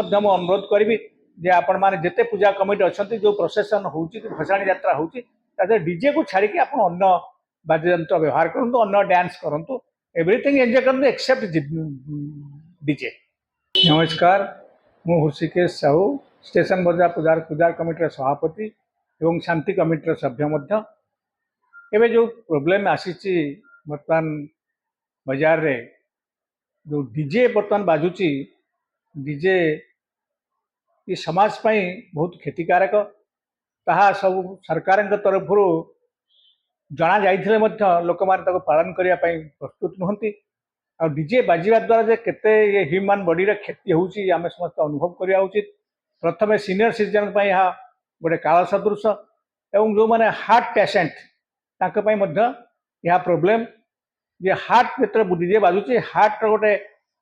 अनुरोध करी जे आपण माने जिते पूजा कमिटी अच्छा जो प्रोसेसन हो भसाणी यात्रा हो डीजे को छाड़ी आप अन्न वाद्ययंत्र व्यवहार करूँ अन्न डांस करूँ एवरीथिंग एंजॉय करूँ एक्सेप्ट डीजे। नमस्कार मु हृषिकेश साहू स्टेशन बजार पूजा कमिटी सभापति एवं शांति कमिटी सभ्य एवं जो प्रोब्लेम आसी बर्तमान बाजार रे जो डीजे बर्तमान बाजुची डीजे ये समाज पाई बहुत क्षतिकारक ताहा सब सरकार तरफ जना जाइथिले मध्य लोक माने पालन करने प्रस्तुत नुहंती आ डीजे बाजिबा द्वारा जे केते ये ह्यूमन बॉडी रे क्षति होउची आमे समस्त अनुभव करिया उचित। प्रथमे सीनियर सिटीजन पई हा गोटे काल सदृश एवं जो माने हार्ट पेशेंट ताके पई मध्य यह प्रोब्लेम ये हार्ट क्षेत्र डीजे बाजुची हार्ट गोटे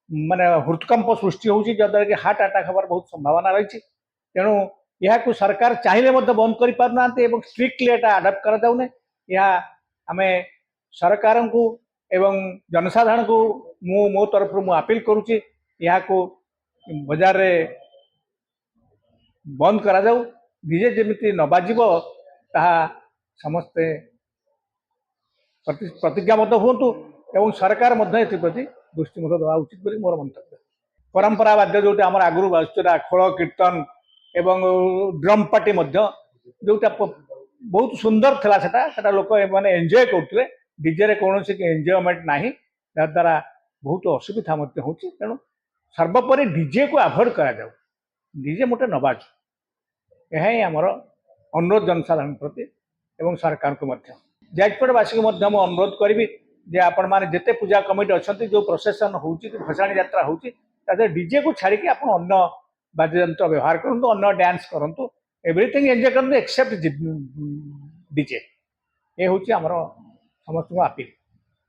माने हृदकंप सृष्टि होउची जद्वारा कि हार्ट अटैक हबार बहुत संभावना रही तेणु यह सरकार चाहिए बंद कर पारना स्ट्रिक्टली एटा अडप्ट करा जाउने आम सरकार को एवं जनसाधारण को मो तरफ मु अपील करुच्ची को बाजार रे बंद करा जाऊ डीजे जमी न बाजिब ताहा समस्ते प्रतिज्ञाबद्ध हूँ एवं सरकार प्रति दृष्टि देवा उचित बोली मोर मंतव्य। परंपरा वाद्य जो आम आगुरी बाजुला खोल कीर्तन एवं ड्रम पार्टी जोटा बहुत सुंदर थिला सेटा लोक मैंने एंजॉय करते डीजे रे कौन एंजॉयमेंट नहीं द्वारा बहुत असुविधा हो तेणु सर्वोपरि डीजे को अवॉइड करा जाऊ डीजे मोटे न बाजू यह आमर अनुरोध जनसाधारण प्रति एवं सरकार को जाजपुरवासी को अनुरोध करी जे आपण माने जिते पूजा कमिटी अच्छा जो प्रोसेसन हो भसाणी यात्रा हो डीजे को छाड़ी आप अन्न वाद्ययंत्र व्यवहार करूँ अन्न डांस करूँ एवरीथिंग एंजॉय करूँ एक्सेप्ट डीजे ये हूँ आमर समस्त अपील।